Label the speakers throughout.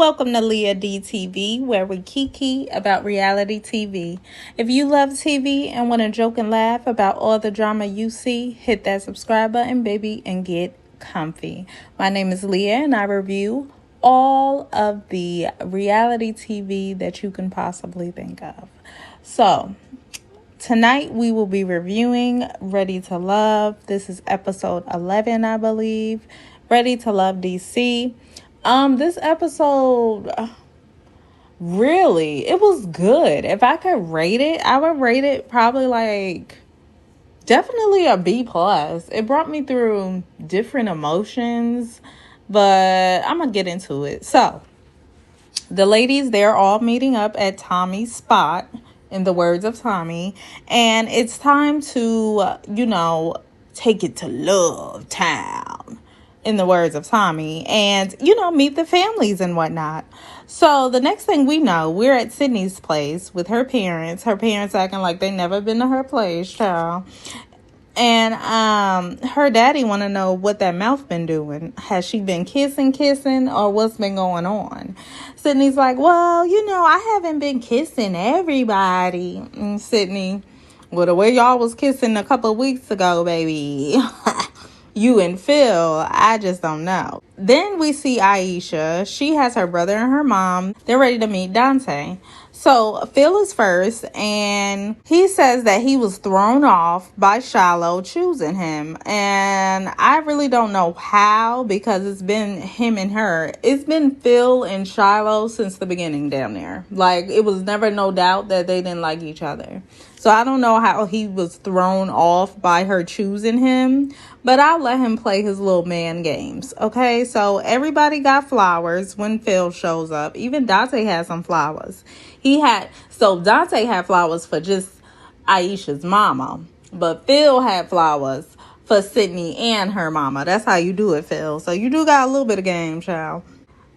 Speaker 1: Welcome to Leah DTV, where we kiki about reality TV. If you love TV and want to joke and laugh about all the drama you see, hit that subscribe button, baby, and get comfy. My name is Leah, and I review all of the reality TV that you can possibly think of. So, tonight we will be reviewing Ready to Love. This is episode 11, I believe. Ready to Love DC. This episode, really, it was good. If I could rate it, I would rate it probably definitely a B plus. It brought me through different emotions, but I'm gonna get into it. So, the ladies, they're all meeting up at Tommy's spot, in the words of Tommy, and it's time to, take it to Love Town, in the words of Tommy, and, meet the families and whatnot. So the next thing we know, we're at Sydney's place with her parents. Her parents acting like they never been to her place, child. And her daddy want to know what that mouth been doing. Has she been kissing, or what's been going on? Sydney's like, well, I haven't been kissing everybody. And Sydney, well, the way y'all was kissing a couple of weeks ago, baby. You and Phil, I just don't know. Then we see Aisha. She has her brother and her mom. They're ready to meet Dante. So Phil is first, and he says that he was thrown off by Shiloh choosing him. And I really don't know how, because it's been him and her. It's been Phil and Shiloh since the beginning down there. It was never no doubt that they didn't like each other. So I don't know how he was thrown off by her choosing him, but I'll let him play his little man games. Okay, so everybody got flowers when Phil shows up. Even Dante had some flowers. Dante had flowers for just Aisha's mama, but Phil had flowers for Sydney and her mama. That's how you do it, Phil. So you do got a little bit of game, child.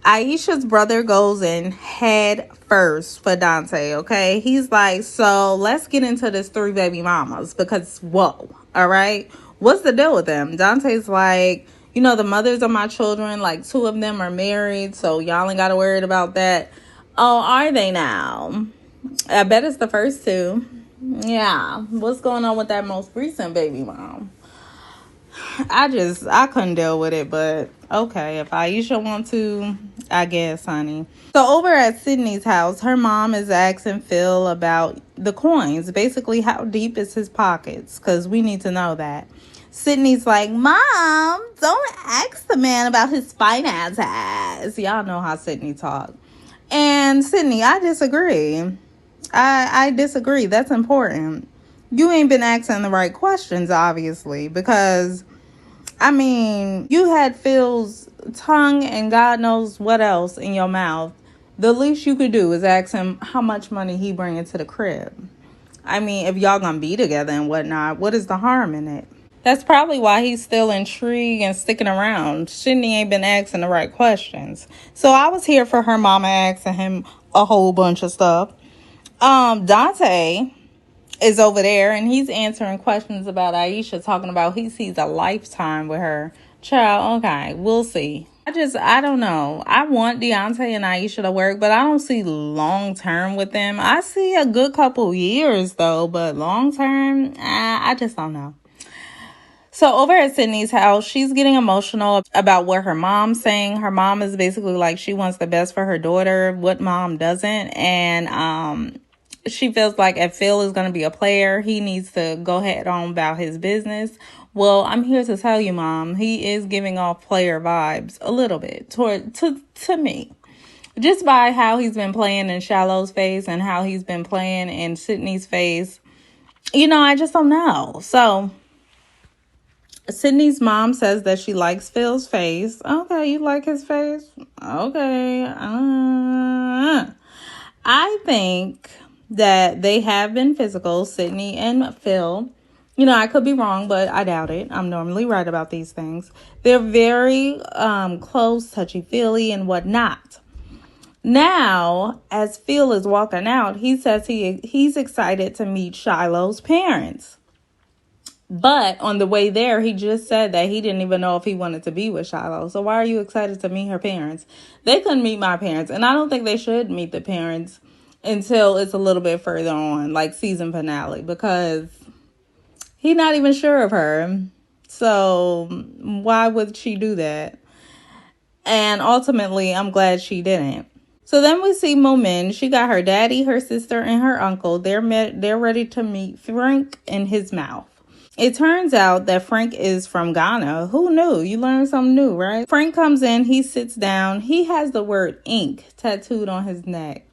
Speaker 1: Aisha's brother goes in head first for Dante, okay? He's like, so let's get into this 3 baby mamas, because, whoa, all right? What's the deal with them? Dante's like, the mothers of my children, 2 of them are married, so y'all ain't got to worry about that. Oh, are they now? I bet it's the first 2. Yeah, what's going on with that most recent baby mom? I couldn't deal with it, but okay, if Aisha want to, I guess, honey. So over at Sydney's house, her mom is asking Phil about the coins. Basically, how deep is his pockets? Because we need to know that. Sydney's like, Mom, don't ask the man about his finances. Y'all know how Sydney talk. And Sydney, I disagree. I disagree. That's important. You ain't been asking the right questions, obviously, because, you had Phil's tongue and God knows what else in your mouth. The least you could do is ask him how much money he bring into the crib. If y'all gonna be together and whatnot, what is the harm in it? That's probably why he's still intrigued and sticking around. Sydney ain't been asking the right questions. So I was here for her mama asking him a whole bunch of stuff. Dante is over there, and he's answering questions about Aisha, talking about he sees a lifetime with her. Child, okay, we'll see. I don't know. I want Deontay and Aisha to work, but I don't see long term with them. I see a good couple years, though, but long term, I just don't know. So over at Sydney's house, she's getting emotional about what her mom's saying. Her mom is basically like, she wants the best for her daughter. What mom doesn't? And she feels like if Phil is going to be a player, he needs to go head on about his business. Well, I'm here to tell you, Mom, he is giving off player vibes a little bit to me. Just by how he's been playing in Shiloh's face and how he's been playing in Sydney's face. I just don't know. So Sydney's mom says that she likes Phil's face. Okay, you like his face? Okay. I think that they have been physical, Sydney and Phil. I could be wrong, but I doubt it. I'm normally right about these things. They're very close, touchy-feely, and whatnot. Now, as Phil is walking out, he says he's excited to meet Shiloh's parents. But on the way there, he just said that he didn't even know if he wanted to be with Shiloh. So why are you excited to meet her parents? They couldn't meet my parents. And I don't think they should meet the parents until it's a little bit further on, like season finale, because he's not even sure of her. So why would she do that? And ultimately, I'm glad she didn't. So then we see Momin. She got her daddy, her sister, and her uncle. They're ready to meet Frank in his mouth. It turns out that Frank is from Ghana. Who knew? You learn something new, right? Frank comes in, he sits down. He has the word ink tattooed on his neck.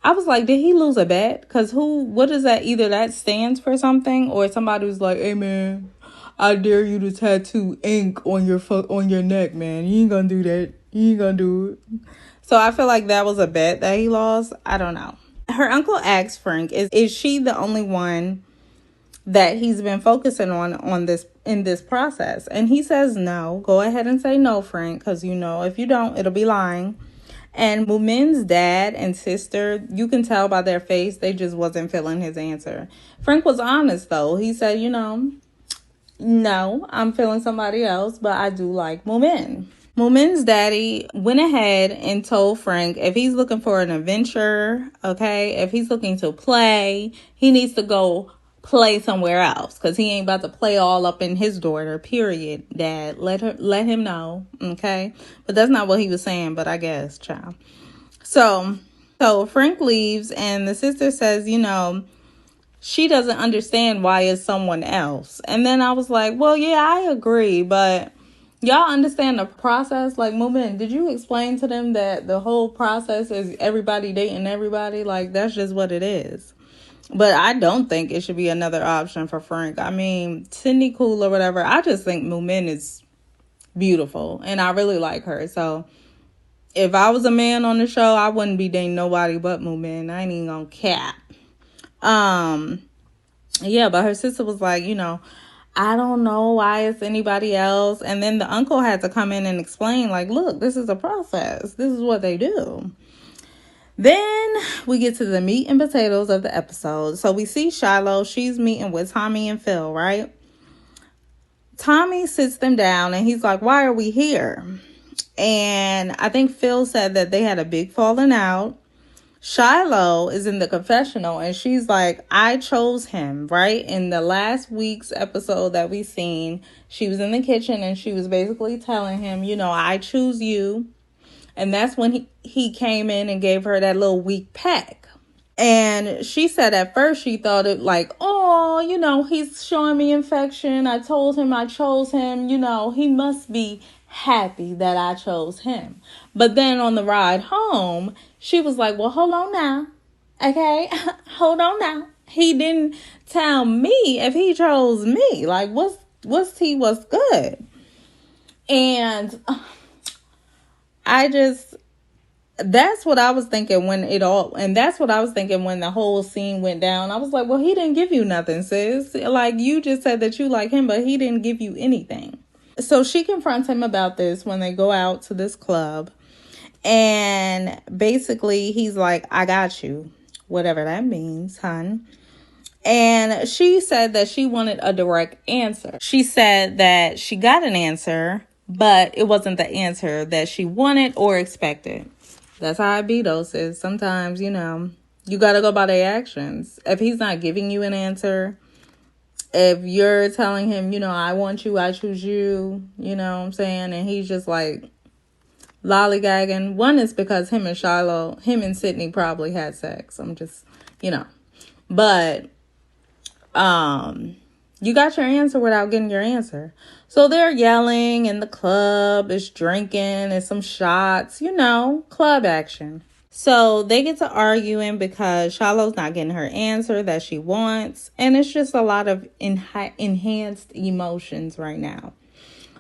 Speaker 1: I was like, did he lose a bet? Because what is that? Either that stands for something, or somebody was like, hey, man, I dare you to tattoo ink on your neck, man. You ain't gonna do that. You ain't gonna do it. So I feel like that was a bet that he lost. I don't know. Her uncle asks Frank, is she the only one that he's been focusing on this in this process? And he says no. Go ahead and say no, Frank, because if you don't, it'll be lying. And Mumin's dad and sister, you can tell by their face, they just wasn't feeling his answer. Frank was honest, though. He said, no, I'm feeling somebody else, but I do like Mumin. Mumin's daddy went ahead and told Frank if he's looking for an adventure, okay, if he's looking to play, he needs to go play somewhere else, because he ain't about to play all up in his daughter, period. Dad, let him know, okay? But that's not what he was saying, but I guess, child. So Frank leaves, and the sister says, she doesn't understand why it's someone else. And then I was like, well, yeah, I agree, but y'all understand the process? Like, Mumin, did you explain to them that the whole process is everybody dating everybody? Like, that's just what it is. But I don't think it should be another option for Frank. I mean, Sydney cool or whatever. I just think Mumin is beautiful, and I really like her. So if I was a man on the show, I wouldn't be dating nobody but Mumin. I ain't even gonna cap. Yeah, but her sister was like, I don't know why it's anybody else. And then the uncle had to come in and explain, like, look, this is a process. This is what they do. Then we get to the meat and potatoes of the episode. So we see Shiloh. She's meeting with Tommy and Phil, right? Tommy sits them down and he's like, why are we here? And I think Phil said that they had a big falling out. Shiloh is in the confessional and she's like, I chose him, right? In the last week's episode that we seen, she was in the kitchen and she was basically telling him, I choose you. And that's when he came in and gave her that little weak peck. And she said at first she thought it like, oh, he's showing me affection. I told him I chose him. He must be happy that I chose him. But then on the ride home, she was like, well, hold on now. Okay, hold on now. He didn't tell me if he chose me. Like, what's good? And that's what I was thinking that's what I was thinking when the whole scene went down. I was like, well, he didn't give you nothing, sis. Like, you just said that you like him, but he didn't give you anything. So she confronts him about this when they go out to this club. And basically he's like, I got you. Whatever that means, hun. And she said that she wanted a direct answer. She said that she got an answer, but it wasn't the answer that she wanted or expected. That's how it be, though, sis. Sometimes, you got to go by their actions. If he's not giving you an answer, if you're telling him, I want you, I choose you, you know what I'm saying? And he's just like lollygagging. One is because him and Sydney probably had sex. I'm just, But you got your answer without getting your answer. So they're yelling in the club, it's drinking and some shots, club action. So they get to arguing because Shiloh's not getting her answer that she wants. And it's just a lot of enhanced emotions right now.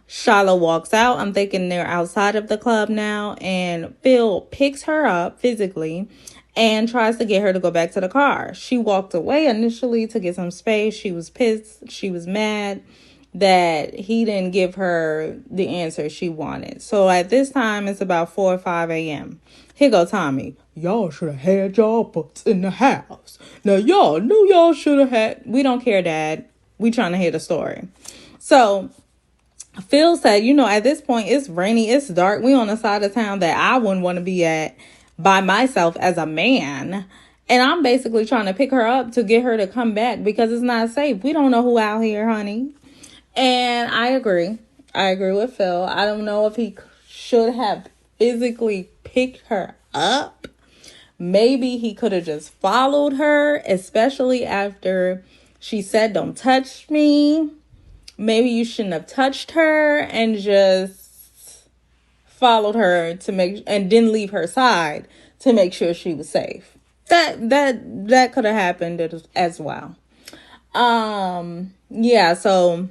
Speaker 1: Shiloh walks out. I'm thinking they're outside of the club now. And Phil picks her up physically and tries to get her to go back to the car. She walked away initially to get some space. She was pissed. She was mad that he didn't give her the answer she wanted. So at this time, it's about 4 or 5 a.m. Here go Tommy. Y'all should have had y'all butts in the house. Now, y'all knew y'all should have had. We don't care, Dad. We trying to hear the story. So Phil said, at this point, it's rainy, it's dark. We on a side of town that I wouldn't want to be at by myself as a man. And I'm basically trying to pick her up to get her to come back because it's not safe. We don't know who out here, honey. And I agree. I agree with Phil. I don't know if he should have physically picked her up. Maybe he could have just followed her, especially after she said, "Don't touch me." Maybe you shouldn't have touched her and just followed her and didn't leave her side to make sure she was safe. That could have happened as well. Yeah, so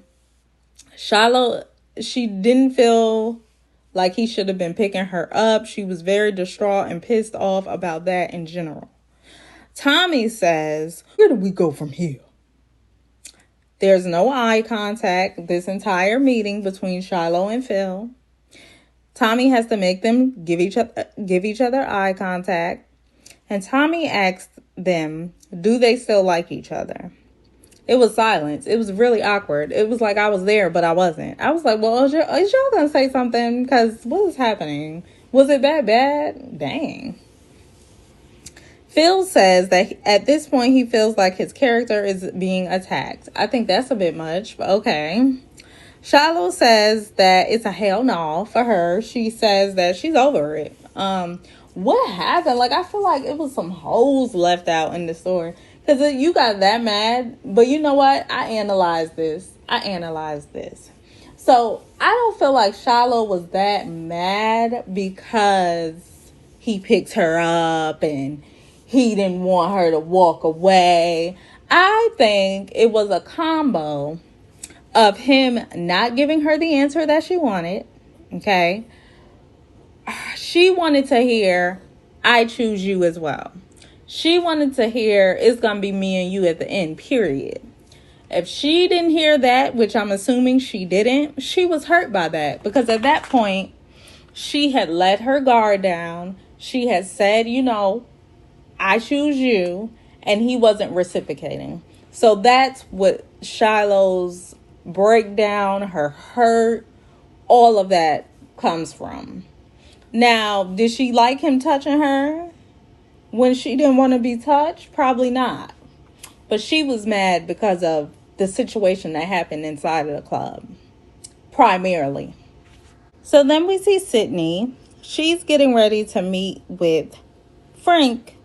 Speaker 1: Shiloh, she didn't feel like he should have been picking her up. She was very distraught and pissed off about that in general. Tommy says, "Where do we go from here?" There's no eye contact this entire meeting between Shiloh and Phil. Tommy has to make them give each other eye contact. And Tommy asked them, do they still like each other? It was silence. It was really awkward. It was like I was there, but I wasn't. I was like, well, is y'all going to say something? Because what is happening? Was it that bad? Dang. Phil says that at this point, he feels like his character is being attacked. I think that's a bit much, but okay. Shiloh says that it's a hell no for her. She says that she's over it. What happened? Like, I feel like it was some holes left out in the story. Because you got that mad. But you know what? I analyzed this. So, I don't feel like Shiloh was that mad because he picked her up and he didn't want her to walk away. I think it was a combo of him not giving her the answer that she wanted. Okay. She wanted to hear, I choose you as well. She wanted to hear, it's going to be me and you at the end, period. If she didn't hear that, which I'm assuming she didn't, she was hurt by that. Because at that point, she had let her guard down. She had said, I choose you. And he wasn't reciprocating. So that's what Shiloh's breakdown, her hurt, all of that comes from. Now, did she like him touching her when she didn't want to be touched? Probably not. But she was mad because of the situation that happened inside of the club, primarily. So then we see Sydney. She's getting ready to meet with Frank.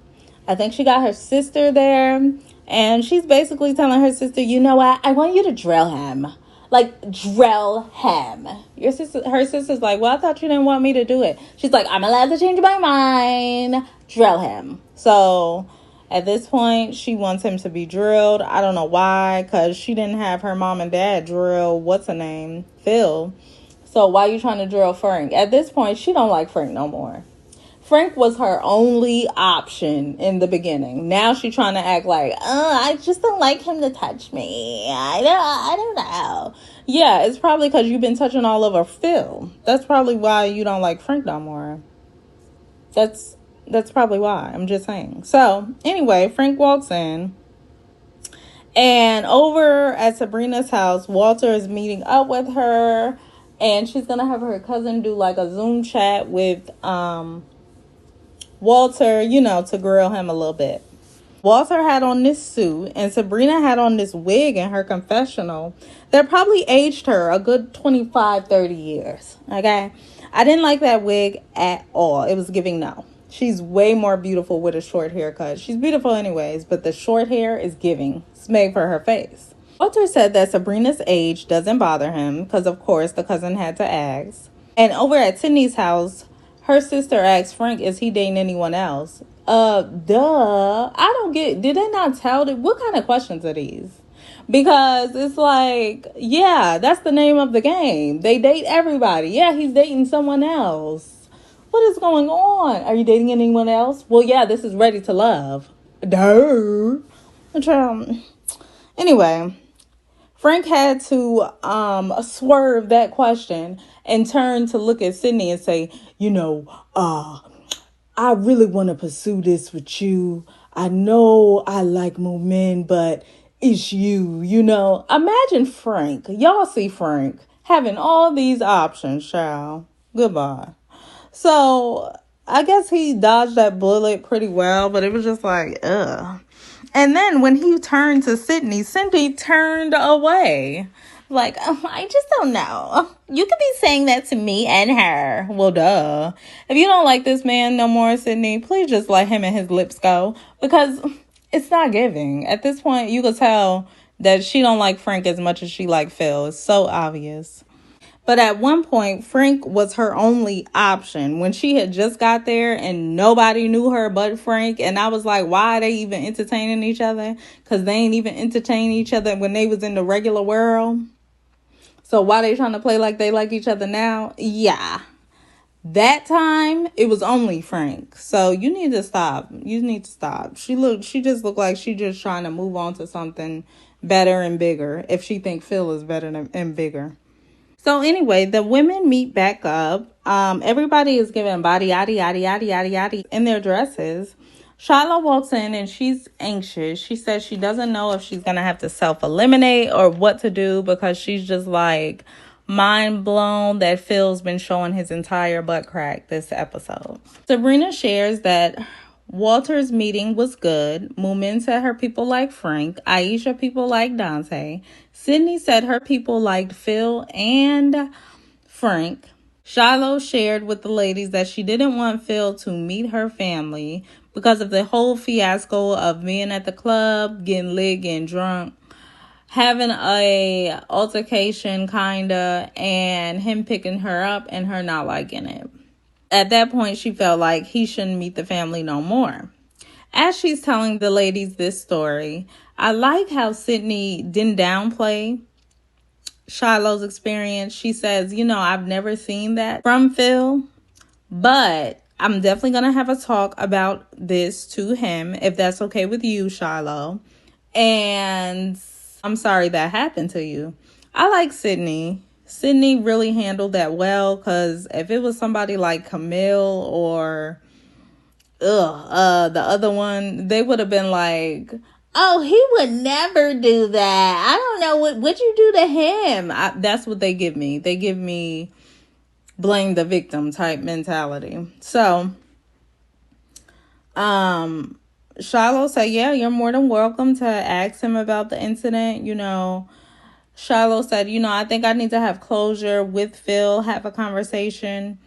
Speaker 1: I think she got her sister there. And she's basically telling her sister, you know what? I want you to drill him. Like, drill him. Her sister's like, well, I thought you didn't want me to do it. She's like, I'm allowed to change my mind. Drill him. So, at this point, she wants him to be drilled. I don't know why, because she didn't have her mom and dad drill, what's her name? Phil. So, why are you trying to drill Frank? At this point, she don't like Frank no more. Frank was her only option in the beginning. Now she's trying to act like, I just don't like him to touch me. I don't know. Yeah, it's probably because you've been touching all over Phil. That's probably why you don't like Frank no more. That's probably why. I'm just saying. So, anyway, Frank walks in. And over at Sabrina's house, Walter is meeting up with her. And she's going to have her cousin do like a Zoom chat with Walter, to grill him a little bit. Walter had on this suit and Sabrina had on this wig in her confessional that probably aged her a good 25, 30 years. Okay. I didn't like that wig at all. It was giving no. She's way more beautiful with a short haircut. She's beautiful anyways, but the short hair is giving. It's made for her face. Walter said that Sabrina's age doesn't bother him because, of course, the cousin had to ask. And over at Sydney's house, her sister asked Frank, is he dating anyone else? Duh. I don't get, did they not tell them? What kind of questions are these? Because it's like, yeah, that's the name of the game. They date everybody. Yeah, he's dating someone else. What is going on? Are you dating anyone else? Well, yeah, this is Ready to Love. Duh. Anyway, Frank had to swerve that question and turn to look at Sydney and say, I really want to pursue this with you. I know I like more men, but it's you, you know. Imagine Frank. Y'all see Frank having all these options, child. Goodbye. So I guess he dodged that bullet pretty well, but it was just like, ugh. And then when he turned to Sydney, Cindy turned away. Like, I just don't know. You could be saying that to me and her. Well, duh. If you don't like this man no more, Sydney, please just let him and his lips go. Because it's not giving. At this point, you could tell that she don't like Frank as much as she like Phil. It's so obvious. But at one point, Frank was her only option when she had just got there and nobody knew her but Frank. And I was like, why are they even entertaining each other? Because they ain't even entertaining each other when they was in the regular world. So why they trying to play like they like each other now? Yeah. That time, it was only Frank. So you need to stop. You need to stop. She just looked like she just trying to move on to something better and bigger. If she think Phil is better and bigger. So anyway, the women meet back up. Everybody is giving body yaddy yaddy yaddy yaddy yaddy in their dresses. Shiloh walks in and she's anxious. She says she doesn't know if she's gonna have to self-eliminate or what to do because she's just like mind blown that Phil's been showing his entire butt crack this episode. Sabrina shares that Walter's meeting was good. Moomin said her people like Frank. Aisha people like Dante. Sydney said her people liked Phil and Frank. Shiloh shared with the ladies that she didn't want Phil to meet her family because of the whole fiasco of being at the club, getting lit, getting drunk, having a altercation kinda, and him picking her up and her not liking it. At that point, she felt like he shouldn't meet the family no more. As she's telling the ladies this story, I like how Sydney didn't downplay Shiloh's experience. She says, I've never seen that from Phil, but I'm definitely going to have a talk about this to him, if that's okay with you, Shiloh. And I'm sorry that happened to you. I like Sydney. Sydney really handled that well, because if it was somebody like Camille or the other one, they would have been like, oh, he would never do that. I don't know what you do to him. That's what they give me. They give me blame the victim type mentality. So, Shiloh said, yeah, you're more than welcome to ask him about the incident. Shiloh said, I think I need to have closure with Phil, have a conversation,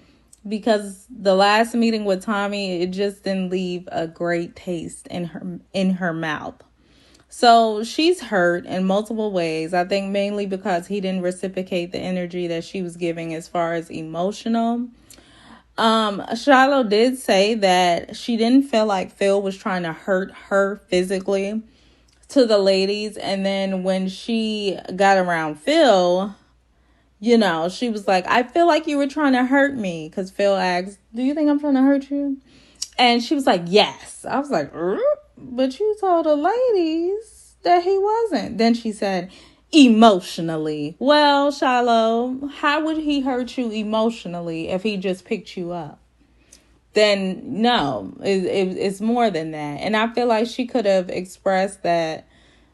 Speaker 1: because the last meeting with Tommy, it just didn't leave a great taste in her mouth. So she's hurt in multiple ways. I think mainly because he didn't reciprocate the energy that she was giving as far as emotional. Shiloh did say that she didn't feel like Phil was trying to hurt her physically to the ladies. And then when she got around Phil, she was like, I feel like you were trying to hurt me. Because Phil asked, do you think I'm trying to hurt you? And she was like, yes. I was like, but you told the ladies that he wasn't. Then she said, emotionally. Well, Shiloh, how would he hurt you emotionally if he just picked you up? Then no, it's more than that. And I feel like she could have expressed that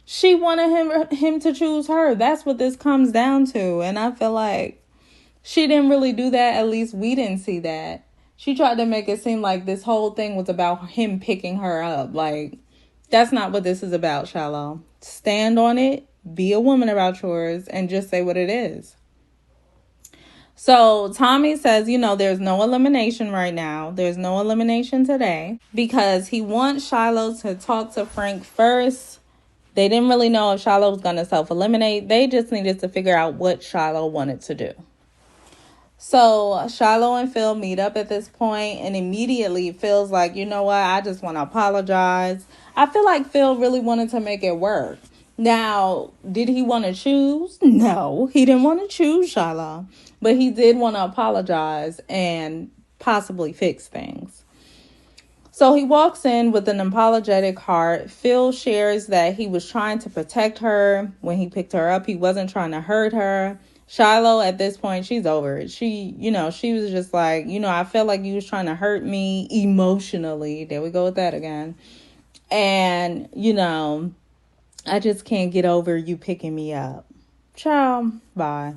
Speaker 1: she wanted him to choose her. That's what this comes down to. And I feel like she didn't really do that. At least we didn't see that. She tried to make it seem like this whole thing was about him picking her up. Like, that's not what this is about, Shiloh. Stand on it. Be a woman about yours and just say what it is. So Tommy says, there's no elimination right now. There's no elimination today because he wants Shiloh to talk to Frank first. They didn't really know if Shiloh was going to self-eliminate. They just needed to figure out what Shiloh wanted to do. So Shiloh and Phil meet up at this point, and immediately Phil's like, you know what? I just want to apologize. I feel like Phil really wanted to make it work. Now, did he want to choose? No, he didn't want to choose Shiloh, but he did want to apologize and possibly fix things. So he walks in with an apologetic heart. Phil shares that he was trying to protect her when he picked her up. He wasn't trying to hurt her. Shiloh, at this point, she's over it. She was just like, I felt like you was trying to hurt me emotionally. There we go with that again. And, I just can't get over you picking me up. Ciao. Bye.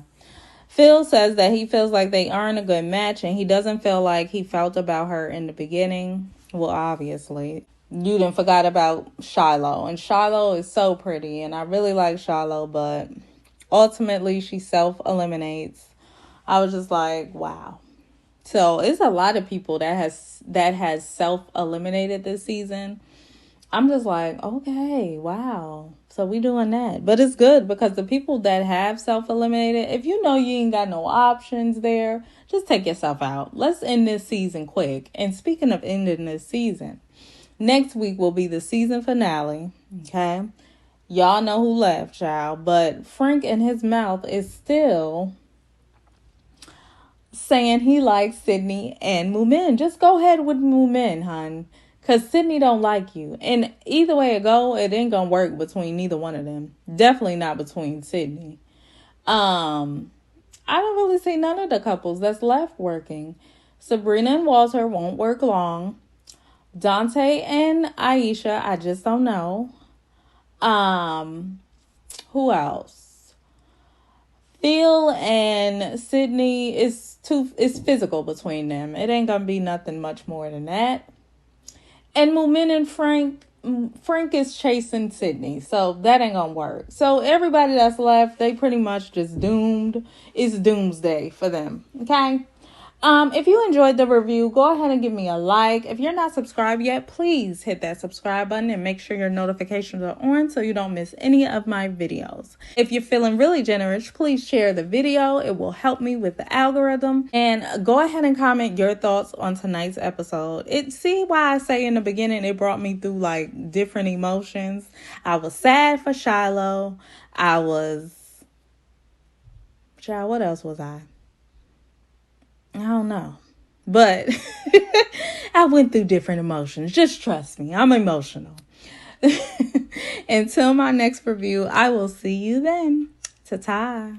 Speaker 1: Phil says that he feels like they aren't a good match and he doesn't feel like he felt about her in the beginning. Well, obviously. You didn't forgot about Shiloh. And Shiloh is so pretty. And I really like Shiloh, but ultimately she self-eliminates. I was just like, wow. So it's a lot of people that has self-eliminated this season. I'm just like, okay, wow. So we doing that. But it's good because the people that have self-eliminated, if you know you ain't got no options there, just take yourself out. Let's end this season quick. And speaking of ending this season, next week will be the season finale. Okay. Y'all know who left, child. But Frank in his mouth is still saying he likes Sydney and Moomin. Just go ahead with Moomin, hon. Because Sydney don't like you. And either way it go, it ain't going to work between neither one of them. Definitely not between Sydney. I don't really see none of the couples that's left working. Sabrina and Walter won't work long. Dante and Aisha, I just don't know. Who else? Phil and Sydney is physical between them. It ain't gonna be nothing much more than that. And Moomin and Frank is chasing Sydney, so that ain't gonna work. So everybody that's left, they pretty much just doomed. It's doomsday for them. Okay. If you enjoyed the review, go ahead and give me a like. If you're not subscribed yet, please hit that subscribe button and make sure your notifications are on so you don't miss any of my videos. If you're feeling really generous, please share the video. It will help me with the algorithm. And go ahead and comment your thoughts on tonight's episode. See why I say in the beginning it brought me through like different emotions. I was sad for Shiloh. What else was I? I don't know. But I went through different emotions. Just trust me. I'm emotional. Until my next review, I will see you then. Ta-ta.